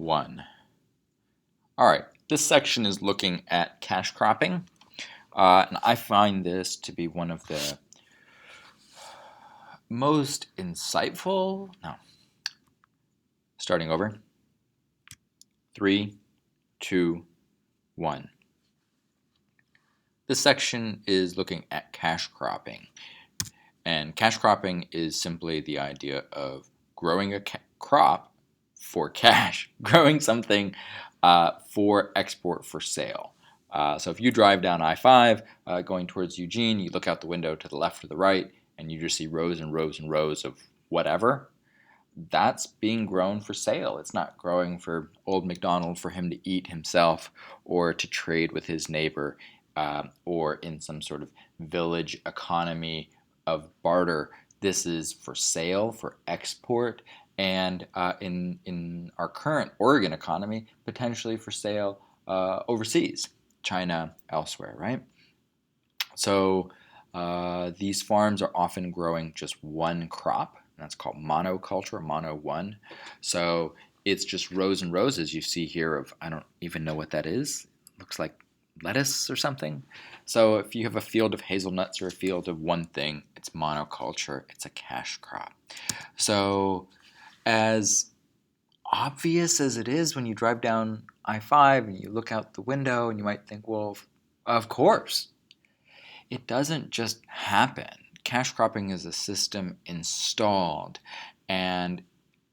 1. All right, this section is looking at cash cropping, and I find this to be one of the most insightful. No, starting over. 3, 2, 1. This section is looking at cash cropping, and cash cropping is simply the idea of growing a crop for cash, growing something for export for sale. So if you drive down I-5 going towards Eugene, you look out the window to the left or the right, and you just see rows and rows and rows of whatever. That's being grown for sale. It's not growing for old MacDonald for him to eat himself or to trade with his neighbor or in some sort of village economy of barter. This is for sale, for export, and in our current Oregon economy, potentially for sale overseas, China, elsewhere, right? So these farms are often growing just one crop. That's called monoculture, mono one. So it's just rows and rows, as you see here, of, I don't even know what that is. Looks like lettuce or something. So if you have a field of hazelnuts or a field of one thing, it's monoculture. It's a cash crop. So as obvious as it is when you drive down I-5 and you look out the window and you might think, well, of course. It doesn't just happen. Cash cropping is a system installed, and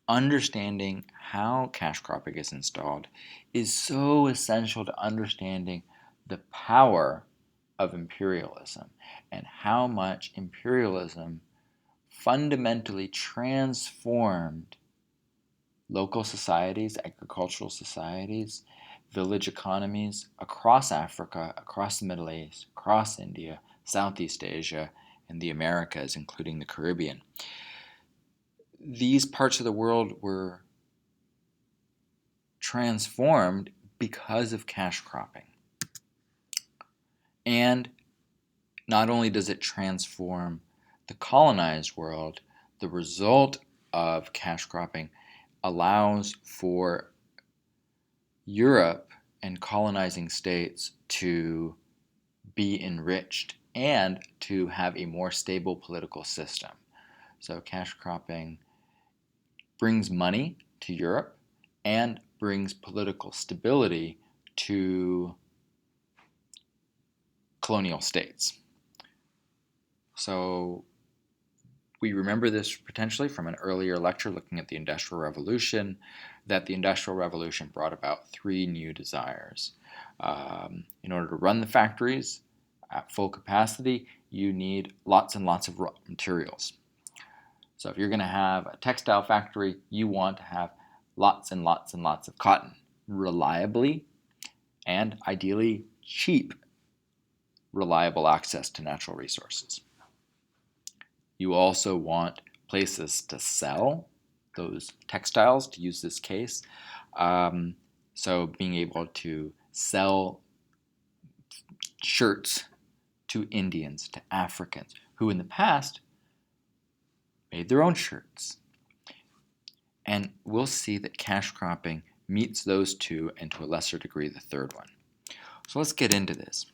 understanding how cash cropping is installed is so essential to understanding the power of imperialism and how much imperialism fundamentally transformed local societies, agricultural societies, village economies across Africa, across the Middle East, across India, Southeast Asia, and the Americas, including the Caribbean. These parts of the world were transformed because of cash cropping. And not only does it transform the colonized world, the result of cash cropping allows for Europe and colonizing states to be enriched and to have a more stable political system. So cash cropping brings money to Europe and brings political stability to colonial states. So we remember this potentially from an earlier lecture looking at the Industrial Revolution, that the Industrial Revolution brought about 3 new desires. In order to run the factories at full capacity, you need lots and lots of raw materials. So if you're going to have a textile factory, you want to have lots and lots and lots of cotton, reliably and ideally cheap, reliable access to natural resources. You also want places to sell those textiles, to use this case. So being able to sell shirts to Indians, to Africans, who in the past made their own shirts. And we'll see that cash cropping meets those two, and to a lesser degree the third one. So let's get into this.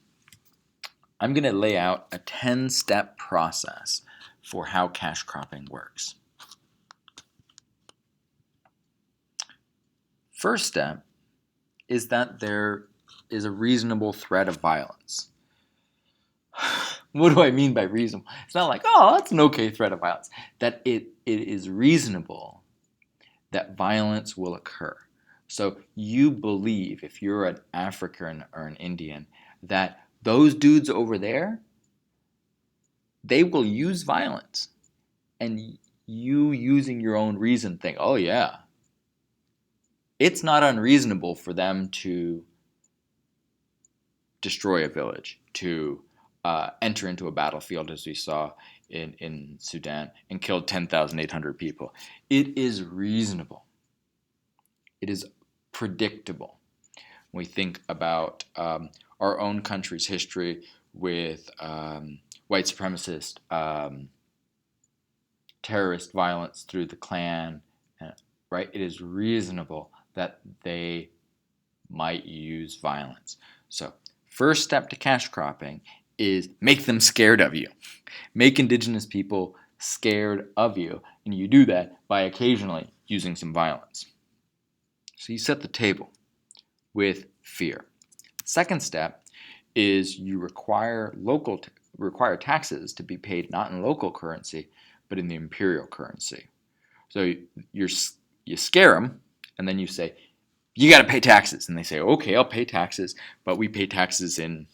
I'm going to lay out a 10-step process for how cash cropping works. First step is that there is a reasonable threat of violence. What do I mean by reasonable? It's not like, oh, that's an okay threat of violence. That it is reasonable that violence will occur. So you believe, if you're an African or an Indian, that those dudes over there, they will use violence. And you, using your own reason, think, oh yeah, it's not unreasonable for them to destroy a village, to enter into a battlefield, as we saw in Sudan, and kill 10,800 people. It is reasonable. It is predictable. When we think about our own country's history with white supremacist terrorist violence through the Klan, right? It is reasonable that they might use violence. So, first step to cash cropping is make them scared of you. Make indigenous people scared of you, and you do that by occasionally using some violence. So you set the table with fear. Second step is you require taxes to be paid not in local currency, but in the imperial currency. So you scare them, and then you say, you got to pay taxes. And they say, okay, I'll pay taxes, but we pay taxes in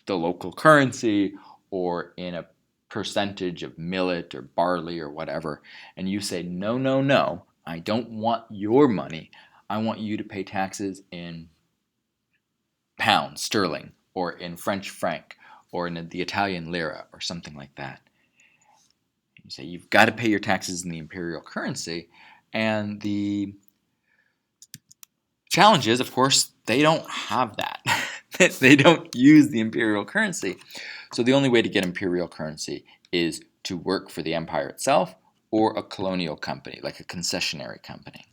the local currency or in a percentage of millet or barley or whatever. And you say, no, no, no, I don't want your money. I want you to pay taxes in pounds sterling or in French franc or in the Italian lira or something like that. You say you've got to pay your taxes in the imperial currency, and the challenge is, of course, they don't have that. They don't use the imperial currency. So the only way to get imperial currency is to work for the empire itself or a colonial company, like a concessionary company.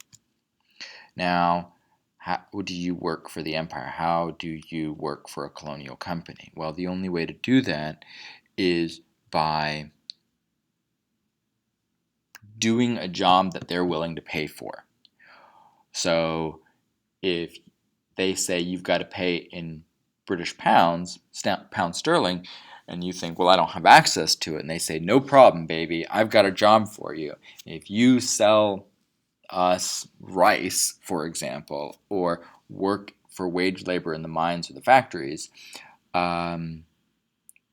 Now, how do you work for the empire? How do you work for a colonial company? Well, the only way to do that is by doing a job that they're willing to pay for. So if they say you've got to pay in British pounds, pound sterling, and you think, well, I don't have access to it, and they say, no problem, baby, I've got a job for you. If you sell us rice, for example, or work for wage labor in the mines or the factories,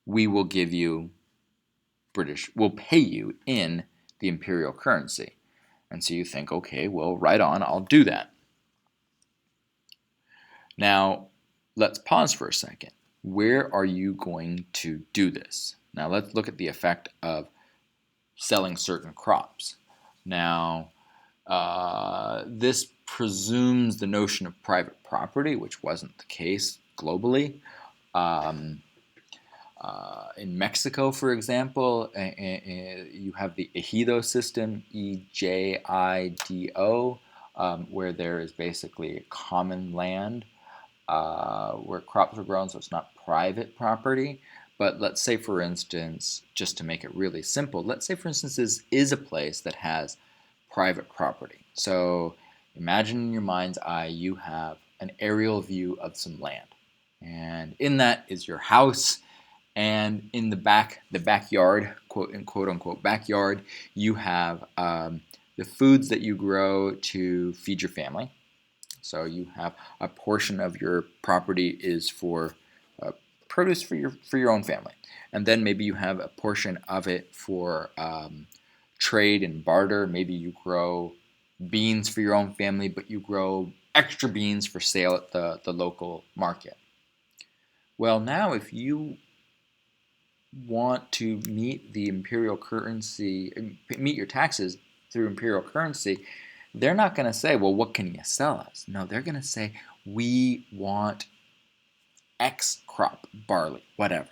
we will give you we'll pay you in the imperial currency. And so you think, okay, well, right on, I'll do that. Now, let's pause for a second. Where are you going to do this? Now, let's look at the effect of selling certain crops. Now, this presumes the notion of private property, which wasn't the case globally. In Mexico, for example, you have the ejido system, EJIDO, where there is basically a common land where crops are grown, so it's not private property. But let's say, for instance, just to make it really simple, let's say, for instance, this is a place that has private property. So imagine in your mind's eye you have an aerial view of some land. And in that is your house. And in the backyard, quote unquote backyard, you have the foods that you grow to feed your family. So you have a portion of your property is for produce for your own family, and then maybe you have a portion of it for trade and barter. Maybe you grow beans for your own family, but you grow extra beans for sale at the local market. Well, now if you want to meet the imperial currency, meet your taxes through imperial currency, they're not going to say, well, what can you sell us? No, they're going to say, we want X crop, barley, whatever.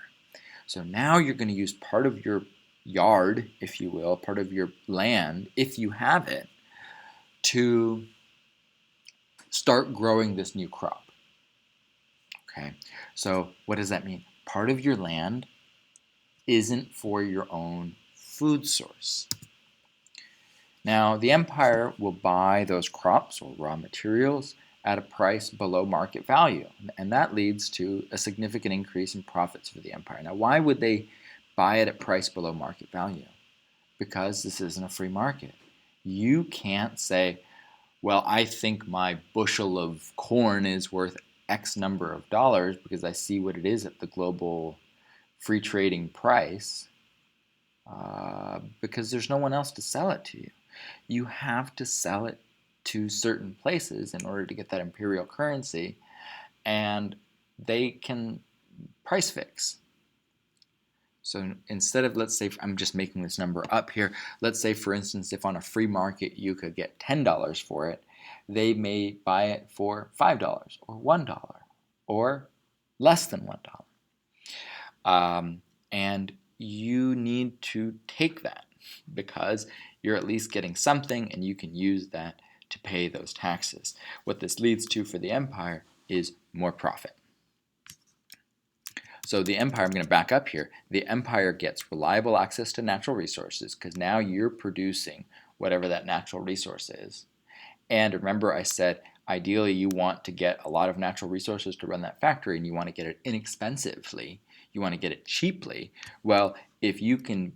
So now you're going to use part of your yard, if you will, part of your land, if you have it, to start growing this new crop. Okay, so what does that mean? Part of your land isn't for your own food source. Now, the empire will buy those crops or raw materials at a price below market value, and that leads to a significant increase in profits for the empire. Now, why would they buy it at price below market value? Because this isn't a free market. You can't say, well, I think my bushel of corn is worth X number of dollars because I see what it is at the global free trading price, because there's no one else to sell it to you. You have to sell it to certain places in order to get that imperial currency, and they can price fix. So instead of, let's say, I'm just making this number up here, let's say, for instance, if on a free market you could get $10 for it, they may buy it for $5 or $1 or less than $1. And you need to take that because you're at least getting something, and you can use that to pay those taxes. What this leads to for the empire is more profit. So the empire, I'm going to back up here, the empire gets reliable access to natural resources because now you're producing whatever that natural resource is. And remember I said ideally you want to get a lot of natural resources to run that factory and you want to get it inexpensively, you want to get it cheaply. Well, if you can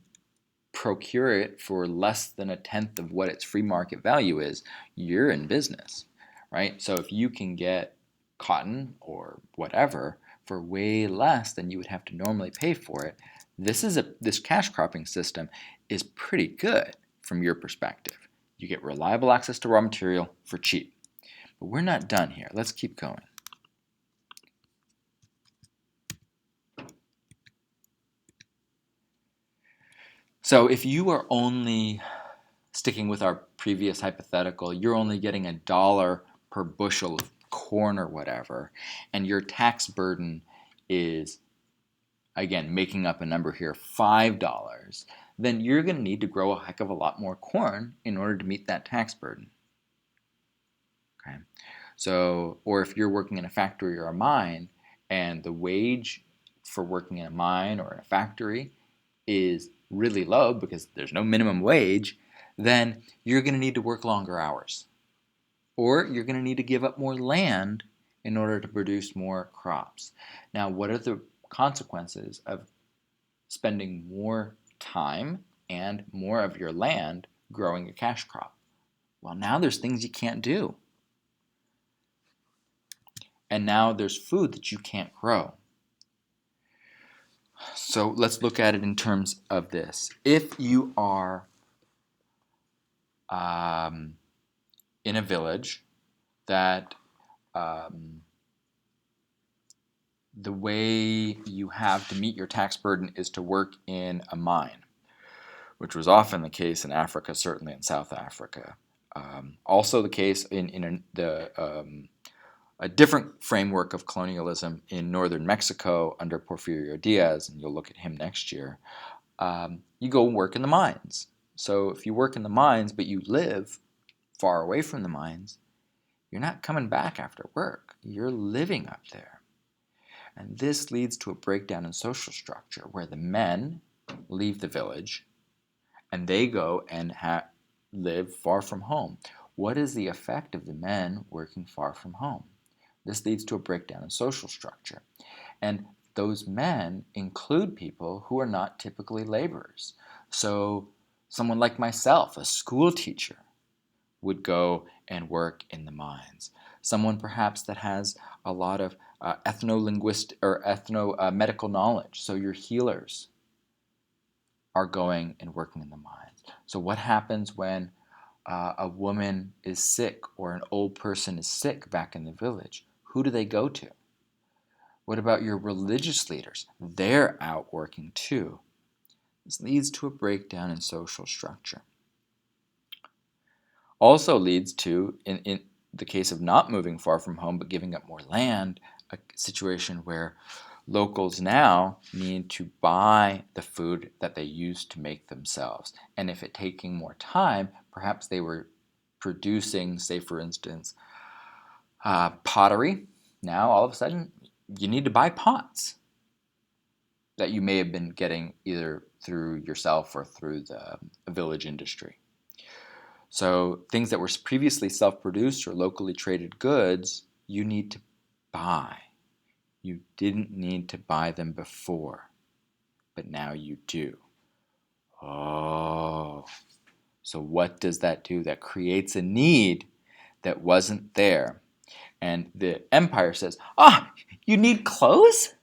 procure it for less than 1/10 of what its free market value is, you're in business, right? So if you can get cotton or whatever for way less than you would have to normally pay for it, this cash cropping system is pretty good from your perspective. You get reliable access to raw material for cheap. But we're not done here. Let's keep going. So if you are only sticking with our previous hypothetical, you're only getting $1 per bushel of corn or whatever, and your tax burden is, again, making up a number here, $5, then you're going to need to grow a heck of a lot more corn in order to meet that tax burden. Okay? So, or if you're working in a factory or a mine, and the wage for working in a mine or in a factory is really low because there's no minimum wage, then you're going to need to work longer hours. Or you're going to need to give up more land in order to produce more crops. Now, what are the consequences of spending more time and more of your land growing a cash crop? Well, now there's things you can't do. And now there's food that you can't grow. So let's look at it in terms of this. If you are in a village that the way you have to meet your tax burden is to work in a mine, which was often the case in Africa, certainly in South Africa. Also the case in a different framework of colonialism in northern Mexico under Porfirio Diaz, and you'll look at him next year. You go and work in the mines. So if you work in the mines but you live far away from the mines, you're not coming back after work. You're living up there. And this leads to a breakdown in social structure where the men leave the village and they go and live far from home. What is the effect of the men working far from home? This leads to a breakdown in social structure. And those men include people who are not typically laborers. So someone like myself, a school teacher, would go and work in the mines. Someone perhaps that has a lot of ethno-linguistic or ethno-medical knowledge. So your healers are going and working in the mines. So what happens when a woman is sick or an old person is sick back in the village? Who do they go to? What about your religious leaders? They're out working too. This leads to a breakdown in social structure. Also leads to, in the case of not moving far from home but giving up more land, a situation where locals now need to buy the food that they used to make themselves. And if it's taking more time, perhaps they were producing, say for instance, pottery. Now all of a sudden you need to buy pots that you may have been getting either through yourself or through the village industry. So things that were previously self-produced or locally traded goods, you need to buy. You didn't need to buy them before, but now you do. Oh, so what does that do? That creates a need that wasn't there. And the empire says, you need clothes?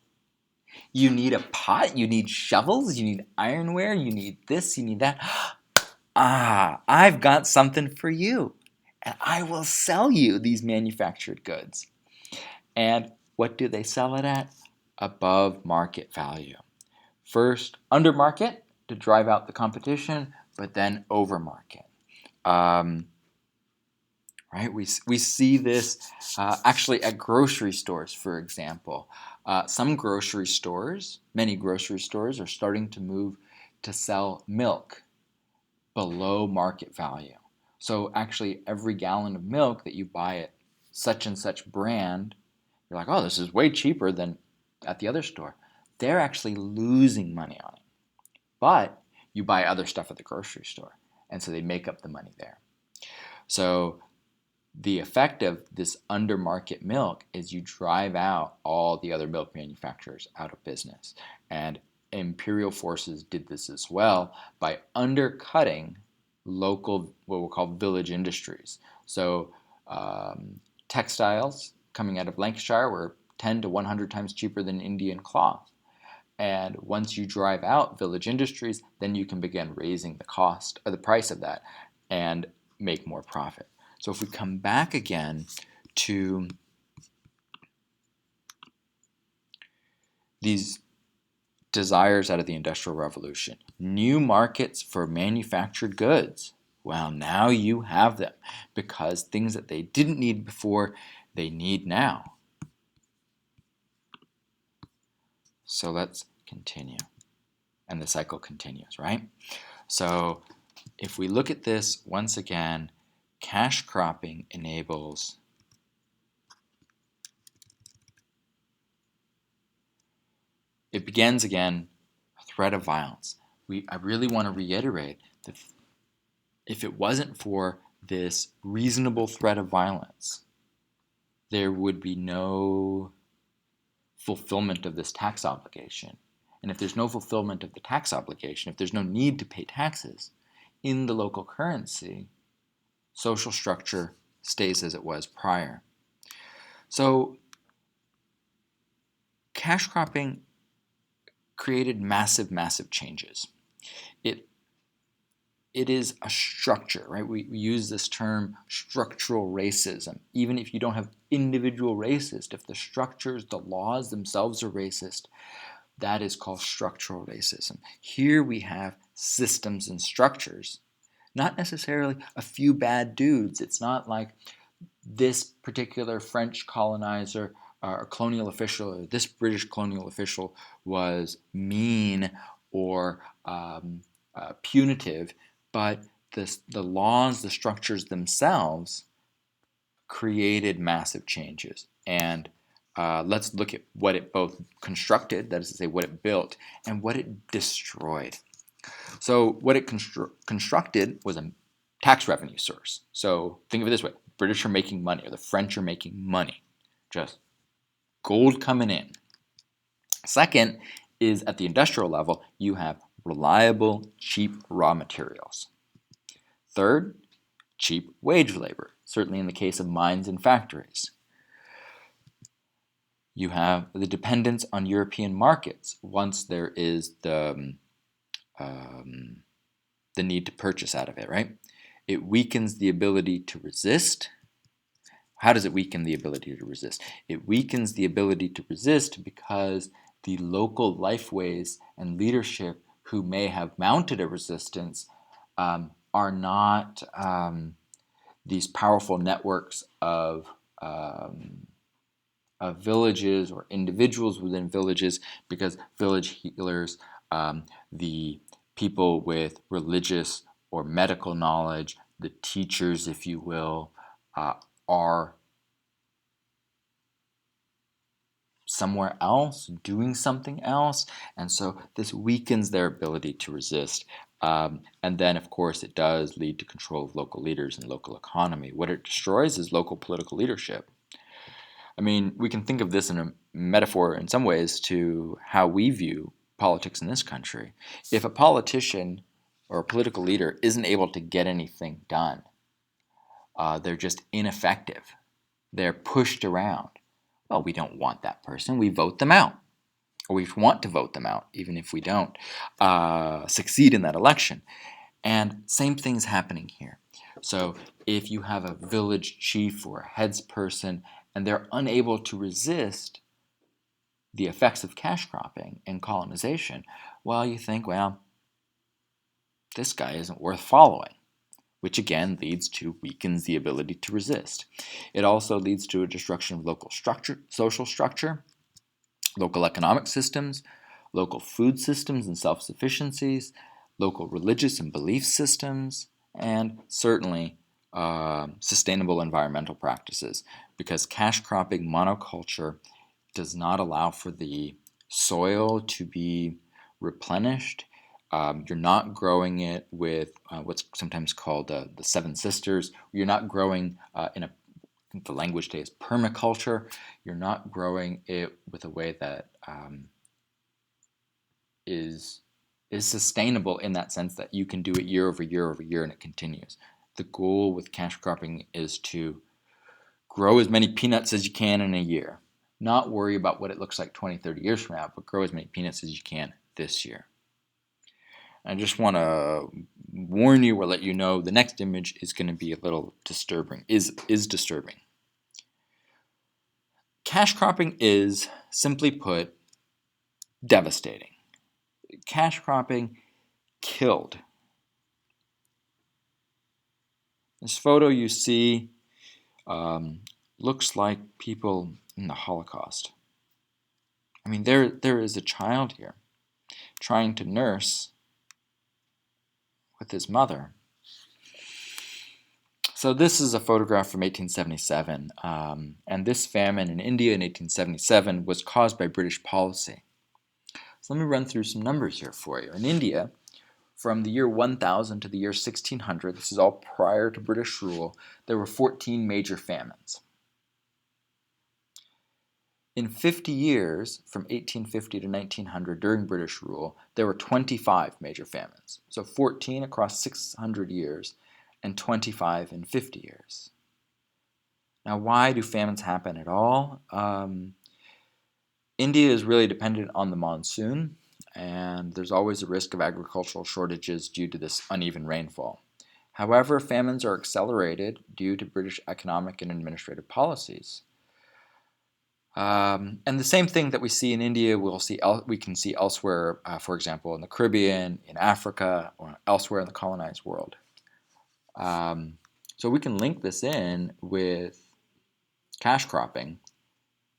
You need a pot? You need shovels? You need ironware? You need this? You need that? I've got something for you. And I will sell you these manufactured goods. And what do they sell it at? Above market value. First, under market to drive out the competition, but then over market. Right? We see this actually at grocery stores, for example. Some grocery stores, many grocery stores, are starting to move to sell milk below market value. So actually every gallon of milk that you buy at such and such brand, you're like, oh, this is way cheaper than at the other store. They're actually losing money on it. But you buy other stuff at the grocery store. And so they make up the money there. So the effect of this under market milk is you drive out all the other milk manufacturers out of business. And imperial forces did this as well by undercutting local, what we'll call village industries. So textiles coming out of Lancashire were 10 to 100 times cheaper than Indian cloth. And once you drive out village industries, then you can begin raising the cost or the price of that and make more profit. So if we come back again to these desires out of the Industrial Revolution, new markets for manufactured goods. Well, now you have them because things that they didn't need before, they need now. So let's continue. And the cycle continues, right? So if we look at this once again, cash cropping enables it begins again a threat of violence. I really want to reiterate that if it wasn't for this reasonable threat of violence, there would be no fulfillment of this tax obligation. And if there's no fulfillment of the tax obligation, if there's no need to pay taxes in the local currency, social structure stays as it was prior. So cash cropping created massive, massive changes. It is a structure, right? We use this term structural racism. Even if you don't have individual racists, if the structures, the laws themselves are racist, that is called structural racism. Here we have systems and structures, not necessarily a few bad dudes. It's not like this particular French colonizer or colonial official or this British colonial official was mean or punitive, but the laws, the structures themselves created massive changes. And let's look at what it both constructed, that is to say what it built, and what it destroyed. So what it constructed was a tax revenue source. So think of it this way. British are making money, or the French are making money. Just gold coming in. Second is at the industrial level, you have reliable, cheap raw materials. Third, cheap wage labor, certainly in the case of mines and factories. You have the dependence on European markets once there is the need to purchase out of it, right? It weakens the ability to resist. How does it weaken the ability to resist? It weakens the ability to resist because the local lifeways and leadership who may have mounted a resistance are not these powerful networks of villages or individuals within villages, because village healers, the people with religious or medical knowledge, the teachers, if you will, are somewhere else, doing something else, and so this weakens their ability to resist. And then, of course, it does lead to control of local leaders and local economy. What it destroys is local political leadership. I mean, we can think of this in a metaphor in some ways to how we view politics in this country. If a politician or a political leader isn't able to get anything done, they're just ineffective. They're pushed around. Well, we don't want that person. We vote them out. Or we want to vote them out, even if we don't succeed in that election. And same thing's happening here. So if you have a village chief or a headsperson and they're unable to resist the effects of cash cropping and colonization, well, you think, well, this guy isn't worth following, which again leads to weakens the ability to resist. It also leads to a destruction of local structure, social structure, local economic systems, local food systems and self-sufficiencies, local religious and belief systems, and certainly sustainable environmental practices, because cash cropping monoculture does not allow for the soil to be replenished. You're not growing it with what's sometimes called the Seven Sisters. You're not growing in a, I think the language today is permaculture. You're not growing it with a way that is sustainable in that sense that you can do it year over year over year and it continues. The goal with cash cropping is to grow as many peanuts as you can in a year. Not worry about what it looks like 20, 30 years from now, but grow as many peanuts as you can this year. I just want to warn you or let you know the next image is going to be a little disturbing, is disturbing. Cash cropping is, simply put, devastating. Cash cropping killed. This photo you see looks like people in the Holocaust. I mean, there is a child here trying to nurse with his mother. So this is a photograph from 1877, and this famine in India in 1877 was caused by British policy. So let me run through some numbers here for you. In India, from the year 1000 to the year 1600, this is all prior to British rule, there were 14 major famines. In 50 years, from 1850 to 1900, during British rule, there were 25 major famines. So 14 across 600 years and 25 in 50 years. Now, why do famines happen at all? India is really dependent on the monsoon, and there's always a risk of agricultural shortages due to this uneven rainfall. However, famines are accelerated due to British economic and administrative policies. And the same thing that we see in India, we can see elsewhere, for example, in the Caribbean, in Africa, or elsewhere in the colonized world. So we can link this in with cash cropping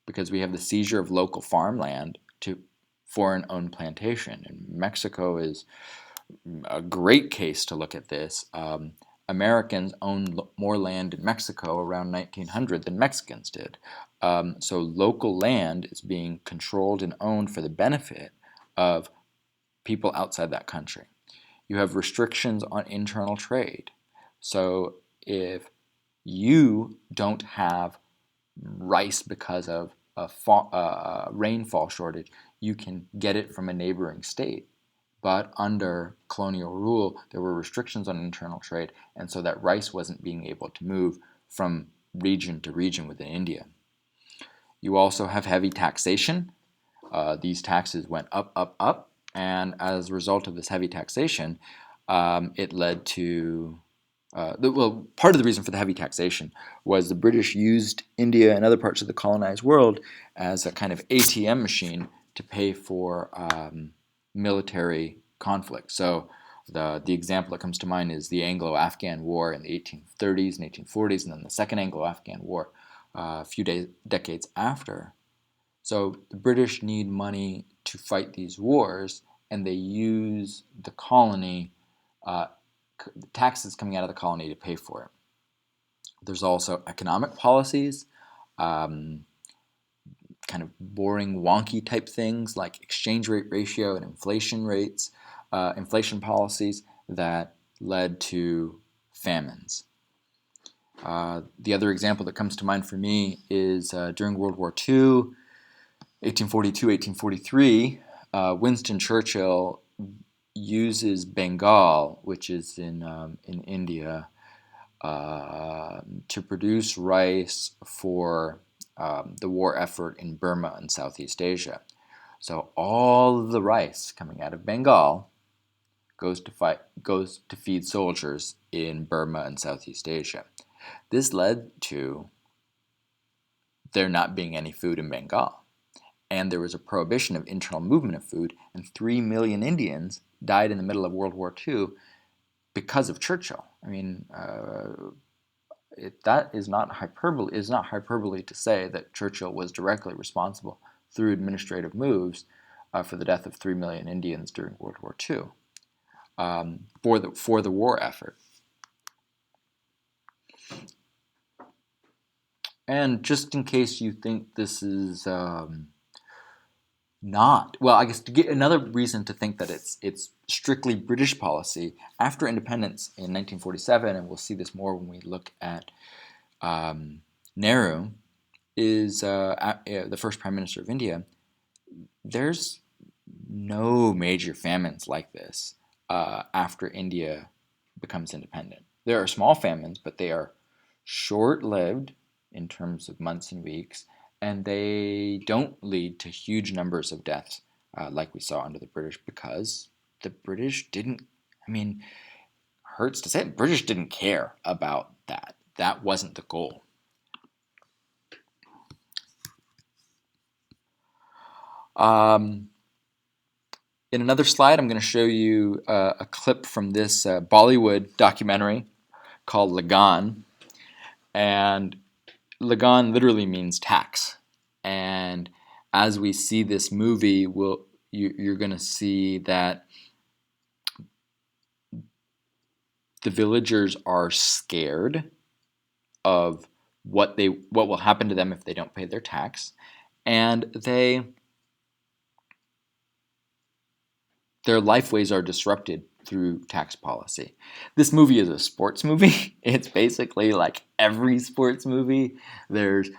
because we have the seizure of local farmland to foreign-owned plantation. And Mexico is a great case to look at this. Americans owned more land in Mexico around 1900 than Mexicans did. So local land is being controlled and owned for the benefit of people outside that country. You have restrictions on internal trade. So if you don't have rice because of a rainfall shortage, you can get it from a neighboring state. But under colonial rule, there were restrictions on internal trade, and so that rice wasn't being able to move from region to region within India. You also have heavy taxation. These taxes went up, up, up, and as a result of this heavy taxation, it led to part of the reason for the heavy taxation was the British used India and other parts of the colonized world as a kind of ATM machine to pay for military conflict. So the example that comes to mind is the Anglo-Afghan War in the 1830s and 1840s, and then the Second Anglo-Afghan War a few decades after. So the British need money to fight these wars, and they use the colony, taxes coming out of the colony to pay for it. There's also economic policies, kind of boring, wonky type things like exchange rate ratio and inflation rates, inflation policies that led to famines. The other example that comes to mind for me is during World War II, 1842, 1843, Winston Churchill uses Bengal, which is in India, to produce rice for the war effort in Burma and Southeast Asia. So all of the rice coming out of Bengal goes to feed soldiers in Burma and Southeast Asia. This led to there not being any food in Bengal. And there was a prohibition of internal movement of food, and 3 million Indians died in the middle of World War II because of Churchill. I mean, that is not hyperbole. It is not hyperbole to say that Churchill was directly responsible through administrative moves for the death of 3 million Indians during World War II for the war effort. And just in case you think this is not, well, I guess to get another reason to think that it's strictly British policy after independence in 1947, and we'll see this more when we look at Nehru, is the first Prime Minister of India. There's no major famines like this after India becomes independent. There are small famines, but they are short-lived in terms of months and weeks, and they don't lead to huge numbers of deaths like we saw under the British, because the British didn't, I mean, hurts to say it, British didn't care about that. That wasn't the goal. In another slide, I'm going to show you a clip from this Bollywood documentary called Lagan. And Lagan literally means tax. And as we see this movie, you're going to see that the villagers are scared of what will happen to them if they don't pay their tax, and their lifeways are disrupted through tax policy. This movie is a sports movie. It's basically like every sports movie. There's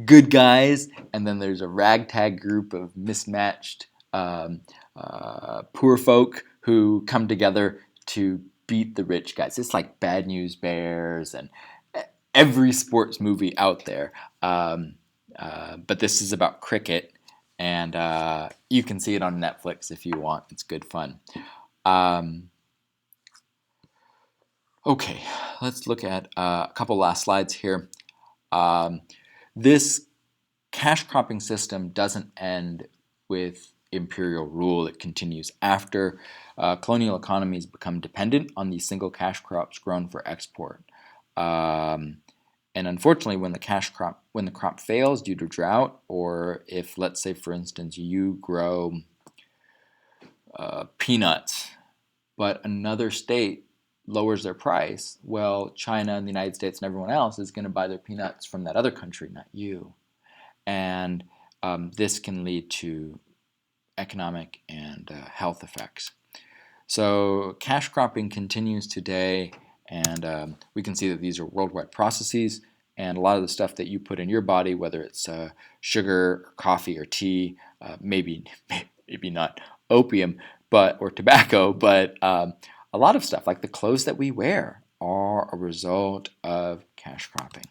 good guys, and then there's a ragtag group of mismatched poor folk who come together to beat the rich guys. It's like Bad News Bears and every sports movie out there. But this is about cricket, and you can see it on Netflix if you want. It's good fun. Okay, let's look at a couple last slides here. This cash cropping system doesn't end with imperial rule. It continues after colonial economies become dependent on these single cash crops grown for export. And unfortunately, when the crop fails due to drought, or if, let's say, for instance, you grow peanuts, but another state lowers their price, well, China and the United States and everyone else is going to buy their peanuts from that other country, not you. And this can lead to economic and health effects. So cash cropping continues today, and we can see that these are worldwide processes, and a lot of the stuff that you put in your body, whether it's sugar, or coffee, or tea, maybe not opium, or tobacco, but a lot of stuff like the clothes that we wear are a result of cash cropping.